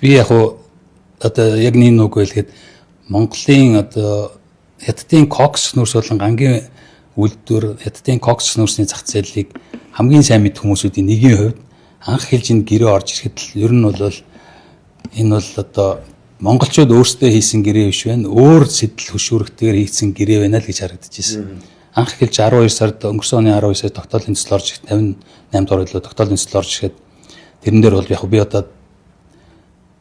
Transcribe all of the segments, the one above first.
би яг одоо яг нэг үг хэлэхэд Монголын одоо хятадын кокс нүүрс болон гангийн үйлдвэр хятадын кокс нүүрсний зах зээлийг хамгийн сайн мэд хүмүүсүүдийн нэгийн хувьд анх хэлжинд гэрээ орж ирэхэд л ер нь бол энэ бол одоо монголчууд өөрсдөө хийсэн гэрээ биш байна. Өөр сэтэл хөшүүрэгтэйгээр хийсэн гэрээ байна л гэж харагдаж байна. Анх хэлж 12 сард өнгөрсөн оны 12 сард тогтоолын төсөл орж ирэх 58 дугаар хэлөө тогтоолын төсөл орж ирэхэд тэрэн дээр бол яг би одоо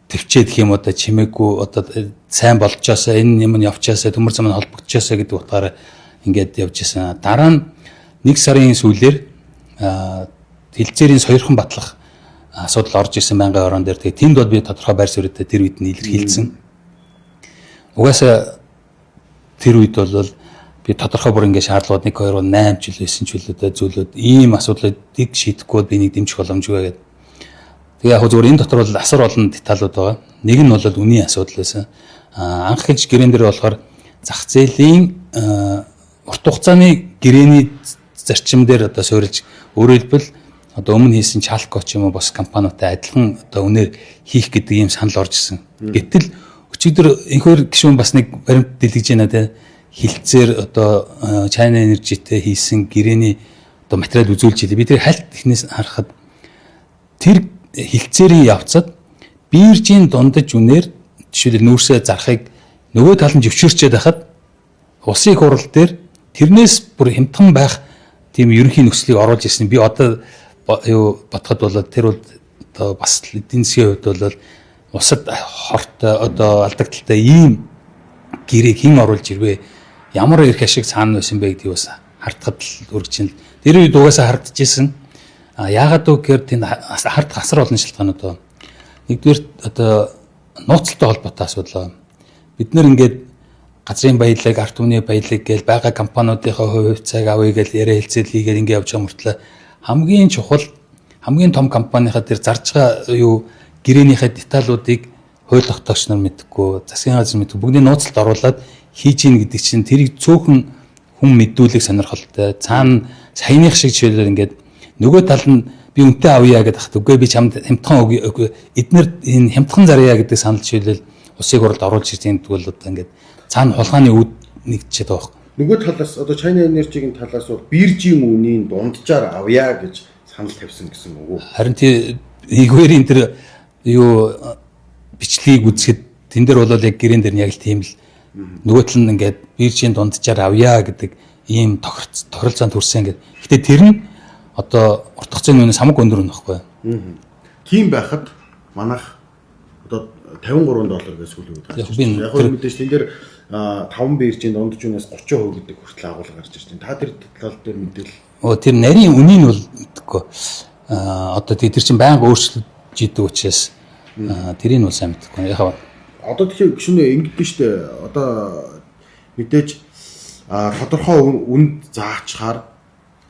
төвчээд гэх юм одоо чимээгүй одоо сайн болж байсаа энэ юм нь явчаасаа төмөр зам нь холбогдчихаасаа гэдэг утгаараа ингээд явж байсан. Дараа нь 1 сарын сүүлээр хилцээрийн соёрхон батлах асуудал орж ирсэн байнгын орон дээр тэгээ тэнд бол би тодорхой байр суурьтай тэр үед нь илэрхийлсэн. Угаасаа тэр үед бол би тодорхой бүр ингээд шаардлагууд 1 2 8 жил байсан ч үлээ зүйлүүд ийм асуудлуудыг шийдэхгүй би нэг дэмжих боломжгүй гэдэг. Тэгээ яг зөвхөн энэ дотор бол асар олон деталууд байгаа. Нэг нь бол үнийн асуудал байсан. Анх хэлж гэрээн дээр болохоор зах зээлийн урт хугацааны гэрээний зарчим дээр одоо суурилж өөрөөр хэлбэл одоо өмнө хийсэн Чалко ч юм уу бос компаниудтай адилхан одоо үнээр хийх гэдэг ийм санал орж ирсэн. Гэтэл өчигдөр энэхөр гишүүн бас нэг баримт дэлгэж байна те хилцээр одоо China Energy-тэй хийсэн гэрээний одоо материал үзүүлж илээ. Би тэр хальт технээс харахад тэр хилцээрийн явцад биржийн дундаж үнээр жишээлбэл нүүрсээ зарахыг нөгөө тал нь зөвшөөрчээд байхад улсын их хурал дээр тэрнээс бүр хямдхан байх тийм ерөнхий нөхцөлийг оруулж ирсэн. Би одоо юу бодоход бол тэр бол одоо бас эдийн засгийн хувьд бол усад хорт одоо алдагдaltaй ийм гэрээг хэн оруулж ирвэ? Ямар их ашиг цаана байсан бэ гэдгийг бас хардхад л үргэж чинь. Тэр үед угаасаа хардчихсэн. Яагаад гэвэл тэнд хардах асар олон шалтгаанууд байна. Нэгдүгээр одоо нууцтай холбоотой асуудал. Бид нэр ингээд газрын баялаг, ард түмний баялаг гээл байгаа компаниудынхаа хувь хувьцааг авъя гэж яриа хэлцэл хийгээд ингээд явж байгаа мөртлөө хамгийн чухал хамгийн том компанийхаа дээр зарж байгаа юу гэрээнийхээ деталуудыг хууль тогтоогч нар мэдхгүй, засгийн газар мэдхгүй бүгдийг нууцлалд оруулаад хийж ийн гэдэг чинь тэрийг цөөхөн хүн мэдүүлэх сонирхолтой. Цаана саяных шиг жишээлбэл ингээд нөгөө тал нь би үнтэй авъя гэдэг хат үгүй би чамд хямдхан өгье. Эднэр энэ хямдхан зарья гэдэг санал жишээлбэл усыг уралд оруулж ирж байгаа бол одоо ингээд цаана хулгайны үүд нэгдчихэд байгаа. Нөгөө талаас одоо China Energy-гийн талаас бол биржийн үнийн дунджаар авъя гэж санал тавьсан гэсэн үг үү? Харин ээгвэрийн тэр юу бичлэгийг үзэхэд тэн дээр бол яг гэрэн дээр нь яг л тийм л нөгөө тал нь ингээд биржийн дунджаар авъя гэдэг ийм тохиролцоонд хүрсэн гэдэг. Гэтэ тэр нь одоо урт хугацааны үнээс хамаагүй өндөр нь баггүй. Тийм байхад манайх одоо $53 гэж сүлээд байгаа. Яг нь мэдээж тэн дээр 5 биржийн дундаж үнээс 30% гэдэг хүртэл агуулга гарч ирж байна. Та тэр тал дээр мэдээлэл. Тэр нарийн үнийн бол мэдхгүй. Одоо тэр чинь байнга өөрчлөж идэг учраас тэрийг бол сайн мэдхгүй. Яг одоо тэгэхээр гүшнээ ингэдэж штэ одоо мэдээж тодорхой үнд заачаар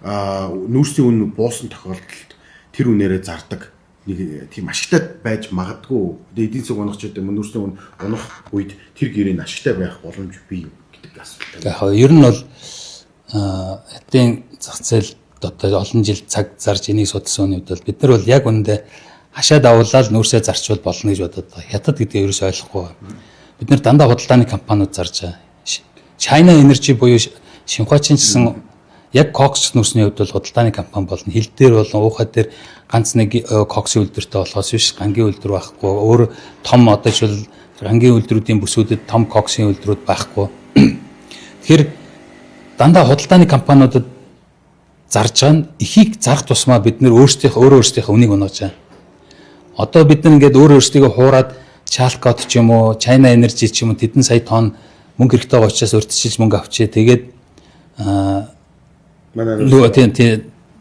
нүүрсийн үн буусан тохиолдолд тэр үнээрээ зардаг нэг тийм ашигтай байж магадгүй. Эдийн засаг унах ч гэдэг юм нүүрсийн үн унах үед тэр гэрээ ашигтай байх боломж бий гэдэг асуулт. Яг ер нь бол хятадын зах зээл одоо олон жил цаг зарж энийг судалсан үед бол бид нар бол яг үүндээ хашаа давуулаад нүүрсээ зарчвал болно гэж бодоод байгаа. Хятад гэдгийг ерөөс ойлгохгүй. Бид нар дандаа худалдааны компаниуд зарж байгаа. China Energy буюу Шинхуачин гэсэн яг кокс нүүрсний хувьд бол худалдааны компани болно. Хил дээр болон уухай дээр ганц нэг коксын үйлдвэртэй болохоос биш гангийн үйлдвэр байхгүй. Өөр том одоо жишээл гангийн үйлдвэрүүдийн бүсүүдэд том коксын үйлдвэрүүд байхгүй. Тэгэхээр дандаа худалдааны компаниудад зарж байгаа нь ихийг зарах тусмаа бид нэр өөрсдийнхөө үнийг унгаж байгаа. Одоо бид нар ингээд өөрсдийгөө хуураад Chalcot ч юм уу, China Energy ч юм уу тэдэн сая тонн мөнгө хэрэгтэй байгаа учраас урьдчилж мөнгө авчээ. Тэгээд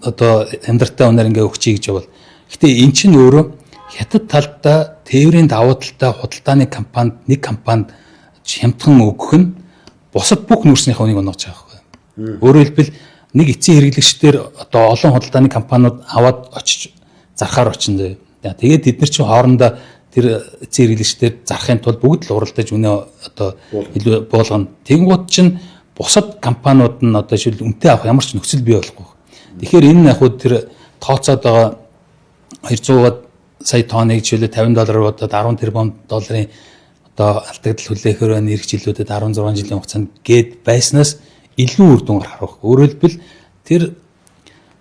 одоо амьдралтай үнээр ингээ өгчий гэж бол. Гэтэ эн чинь өөрөө хятад талдаа тээврийн давуу талтай худалдааны компанид нэг компанид хямдхан өгөх нь бусад бүх нүүрснийхээ үнийг унгаж байгаа байхгүй. Өөрөөр хэлбэл нэг эцсийн хэрэглэгчдэр одоо олон худалдааны компаниуд аваад очиж зархаар очино. Тэгээд бид нар чинь хоорондоо тэр эцсийн хэрэглэгчдэр зарахын тулд бүгд л уралдаж үнэ одоо илүү буулгана. Тэнгууд чинь бусад компаниуд нь одоо жишээл үнэтэй авах ямар ч нөхцөл бий болохгүй. Тэгэхээр энэ яг хөө тэр тооцоод байгаа 200-аад сая тонныг жишээлбэл $50 удаад 10 тэрбум долларын одоо алдагдал хүлээхээр байна эх жилүүдэд 16 жилийн хугацаанд гээд байснаас илүү үр дүн гарах байхгүй. Өөрөөр хэлбэл тэр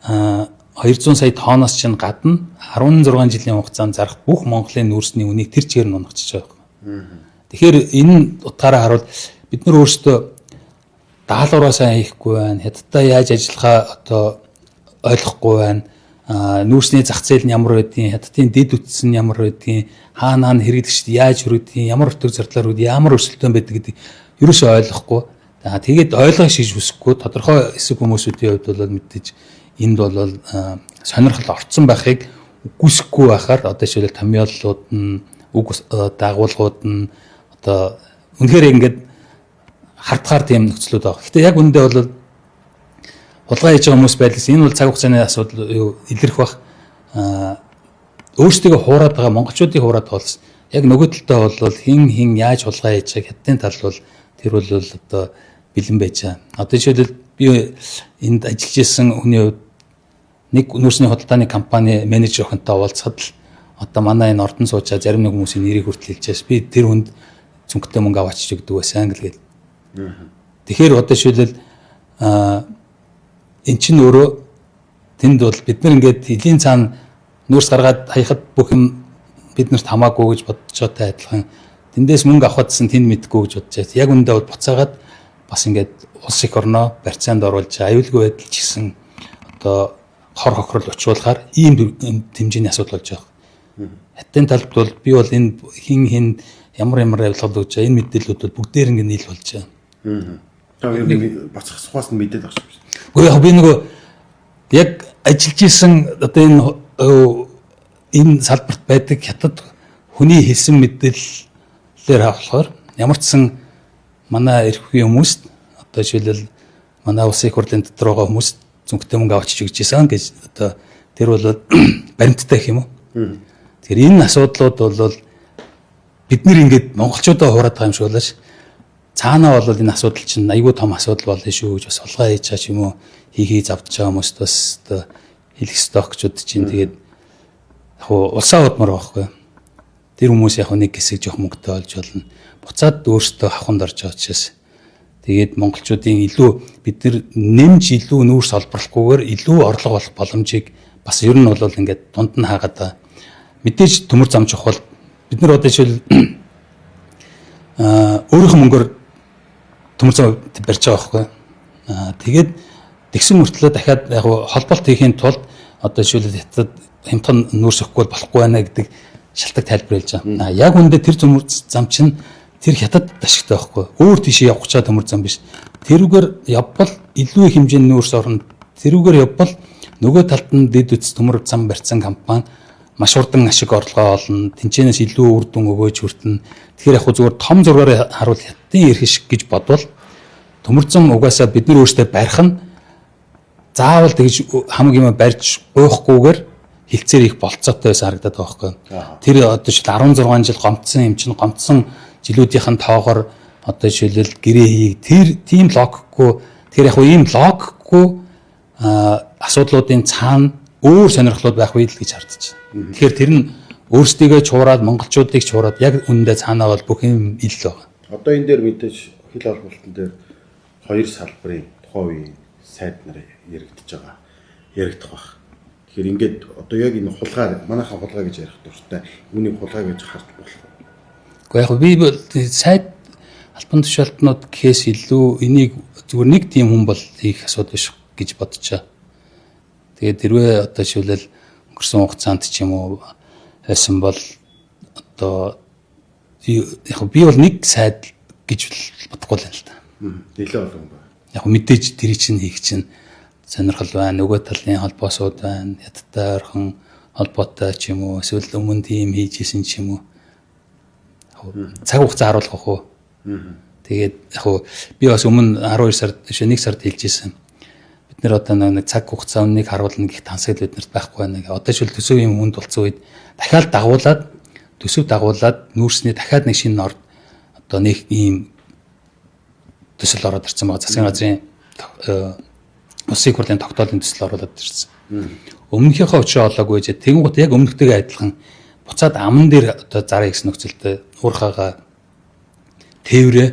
200 сая тонноос чинь гадна 16 жилийн хугацаанд зарах бүх Монголын нүүрсний үнийг тэр чигээр нь унагчиж байгаа байхгүй. Тэгэхээр энэ утгаараа харуул бид нар өөрсдөө даалгавраа сайн хийхгүй байна. Хятадтай яаж ажиллахаа одоо ойлгохгүй байна. Нүүрсний зах зээл нь ямар байдгийг, хятадын дэд үтс нь ямар байдгийг, хаана хэрэглэгчд яаж хүргэдэг, ямар өтөг зардлаар үрд ямар өрсөлдөөн байдаг гэдэг ерөөсөө ойлгохгүй. Тэгээд ойлгох шиж хүсэхгүй тодорхой хэсэг хүмүүсүүдийн хувьд бол мэдээж энд бол сонирхол орцсон байхыг үгүйсэхгүй байхаар одоо жишээлбэл томьёоллууд нь үг дагуулгууд нь одоо үнэхээр ингээд хардгаар тийм нөхцлүүд байгаа. Гэхдээ яг үндэ бол хулгай хийж байгаа хүмүүс байлгаас энэ бол цаг хугацааны асуудал юу илэрх бах өөрсдөө хуураад байгаа монголчуудыг хуураад байгаа бол яг нөгөө талдаа бол хин яаж хулгай хийж байгааг хятадын тал бол тэр бол одоо бэлэн байж байгаа. Одоо жишээлбэл би энд ажиллаж исэн хүний хувьд нэг нүүрсний худалдааны компани менежер охинтой уулзахад л одоо манай энэ ордон суучаа зарим нэг хүмүүсийн нэрийг хүртэл хэлчихээс би тэр хүнд цүнхтэй мөнгө аваач гэдэг байсан гэлгээд. Тэгэхээр одоо жишээлбэл эн чинь өөрөө тэнд бол бид нар ингээд элийн цаана нүүрс гаргаад хаяхад бүх юм биднэрт хамаагүй гэж бодож байгаатай адилхан тэндээс мөнгө авахдсан тэнд мэдгүй гэж бодож байгаа. Яг үндэ бол буцаагаад бас ингээд улс их орноо барьцаанд оруулж аюулгүй байдал ч гэсэн одоо хор хохирол учруулахаар ийм хэмжээний асуудал болж байгаа. Хятадын талд бол би бол энэ хин ямар явуулгад өгч байгаа энэ мэдээллүүд бол бүгдээр ингэ нийл болж байгаа. Тэр нэг бацах сухаас нь мэдээд байгаа шүү. Гэхдээ яг би нөгөө яг ажиллаж исэн одоо энэ салбарт байдаг хятад хүний хэлсэн мэдээллээр авахлахаар ямар ч сан манай эрх үеийн хүмүүст одоо жишээлбэл манай улсын их хурлын дотор байгаа хүмүүст зүнхтэй мөнгө авчиж өгч ийсэн гэж одоо тэр бол баримттай гэх юм уу. Тэгэхээр энэ асуудлууд бол бид нэр ингээд монголчуудаа хуураад байгаа юм шиг болооч цаанаа бол энэ асуудал чинь айгүй том асуудал болно шүү гэж бас олгоо хийж байгаа ч юм уу хийхий завдж байгаа хүмүүст бас одоо хэлэх стокчуд чинь тэгээд яг улсаа удмаар байхгүй. Тэр хүмүүс яг нэг хэсэг жоох мөнгөтэй олж болно. Буцаад өөрсдөө хавханд орж байгаа учраас тэгээд монголчуудын илүү бид нар нэмж илүү нүүрс олборлохгүйгээр илүү орлого олох боломжийг бас ер нь бол ингээд дунд нь хаагаад байгаа. Мэдээж төмөр зам чухал. Бид нар одоо жишээл өөрийнхөө мөнгөөр төмөр зам барьж байгаа байхгүй. Тэгээд тэгсэн мөртлөө дахиад яг холболт хийхин тулд одоо жишээл хятад хямдхан нүүрс өгөхгүй болохгүй байна гэдэг шалтгаан тайлбар хэлж байгаа. Яг үндэ тэр төмөр зам чинь тэр хятад ашигтай байхгүй. Өөр тийшээ явах чаа төмөр зам биш. Тэрүүгээр явбал илүү их хэмжээний нүүрс орно. Тэрүүгээр явбал нөгөө талд нь дэд үтс төмөр зам барьсан компани маш урдан ашиг орлогоо олно. Тэнцэнээс илүү үр дүн өгөөж хүртэнэ. Тэгэхээр яг зүгээр том зургаар харуул хятадын эрх шиг гэж бодвол төмөр зам угаасаа бид нар өөрсдөө барих нь заавал тэгж хамаг юм барьж гуйхгүйгээр хилцээр их болцоотой байсан харагдаад байгаа байхгүй. Тэр одоо жишээл 16 жил гомдсон юм чинь гомдсон жилүүдийнхэн тоогоор одоо жишээлбэл гэрээ хийх тэр тийм логикгүй тэгэхээр яг ийм логикгүй асуудлуудын цаана өөр сонирхлууд байх үед л гэж хардж байна. Тэгэхээр тэр нь өөрсдийгөө чуураад монголчуудыг чуураад яг үнэндээ цаанаа бол бүх юм ил байгаа. Одоо энэ дээр мэдээж хил олболтон дээр хоёр салбарын тухайн үеийн сайд нар яригдах байх. Тэгэхээр ингээд одоо яг энэ хулгай манайхаа хулгай гэж ярих дуртай. Үүнийг хулгай гэж харж болох. Гэхдээ яг би сайд албан тушаалтнууд гэхээс илүү энийг зүгээр нэг тийм хүн бол хийх асуудал биш гэж бодчихоо. Тэгээд тэрвээ одоо шивлэл өнгөрсөн хугацаанд ч юм уу байсан бол одоо яг би бол нэг сайд гэж бодохгүй л юм л та. Нэлээд олон байна. Яг мэдээж тэр чинь хийх чинь сонирхол байна. Нөгөө талын холбоосууд байна. Хятадтай ойрхон холбоотой ч юм уу эсвэл өмнө тийм хийж исэн ч юм уу. Цаг хугацаа харуулах уу. Тэгээд яг би бас өмнө 12 сард биш 1 сард хэлж исэн. Бид нэр одоо нэг цаг хугацаа өмнөнийг харуулна гэх тансаг биднэрт байхгүй байна. Одоо шил төсөв юм хүнд болцсон үед дахиад дагуулад төсөв дагуулад нүүрсний дахиад нэг шинэ орд одоо нэг ийм төсөл ороод ирсэн байгаа. Засгийн газрын улсын их хурлын тогтоолын төсөл оруулаад ирсэн. Өмнөхийнхөө очоо олоогүй ч тэгэнгუთ яг өмнөхтэйгээ адилхан буцаад аман дээр одоо зараа гэсэн нөхцөлтэй уурхаага тээврээ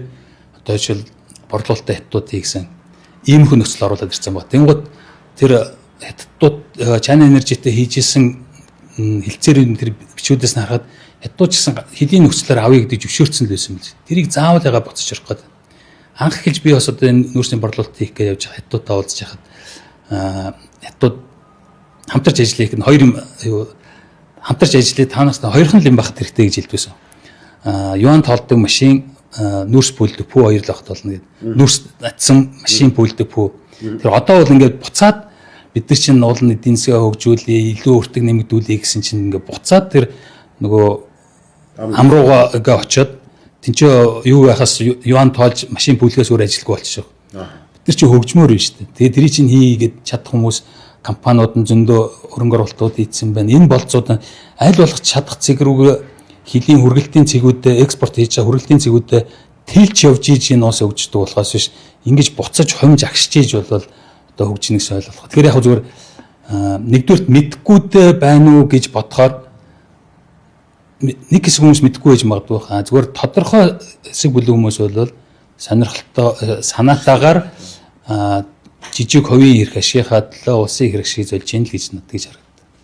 одоо жишээл борлуулалтаа хятадууд хийсэн ийм хүн нөхцөл оруулаад ирсэн баг. Тэнгууд тэр хятадууд China Energy-тэй хийжсэн хилцээрийн тэр бичүүдээс нь харахад хятадууд гэсэн хэлийн нөхцлөөр авъя гэдэг зөвшөөрсөн л байсан юм. Тэрийг заавал яга буцаж орох гэдэг. Анх эхэлж би бас одоо энэ нүүрсийн борлуулалт хийх гэж явж байгаа хятадуудаа уулзж хахад хятадууд хамтарч ажиллах нь хоёр юм хамтарч ажиллаад танаас хоёрхан юм багт хэрэгтэй гэж хэлдвэсэн. Юан тоолдог машин нүүрс пүүлдэг пүү хоёр л багт болно гэдэг. Нүүрс атсан машин пүүлдэг пүү. Тэр одоо бол ингээд буцаад бид нар чинь уулын эдийн засгаа хөгжүүлээ, илүү өртөг нэмэгдүүлээ гэсэн чинь ингээд буцаад тэр нөгөө амруугаа очиод тэнцээ юу яхаас юан тоолж машин пүүлгээс өөр ажилгүй болчихсон. Бид нар чинь хөгжмөр байна шүү дээ. Тэгээ тэрий чинь хийгээд чадах хүмүүс компаниуд нь зөндөө хөрөнгө оруулалтууд хийсэн байна. Энэ болцоод аль болох чадах цэг рүү хэлийн хүргэлтийн цэгүүдэд экспорт хийж байгаа хүргэлтийн цэгүүдэд тэлж явж ийж энэ уус хөгждөг болохоос биш ингэж буцаж хомж агшиж ийж бол одоо хөгжинэ гэсэн ойлголох. Тэгэхээр яг зүгээр нэгдүгürt мэдггүйдээ байна уу гэж бодохоор нэг хэсэг хүмүүс мэдгүй байж магадгүй хаа. Зүгээр тодорхой хэсэг бүлэг хүмүүс бол сонирхолтой санаатаагаар жижиг хувийн эрх ашигынхаа төлөө улсын хэрэг шиг зөлж ийн л гэж надад гэж харагдав.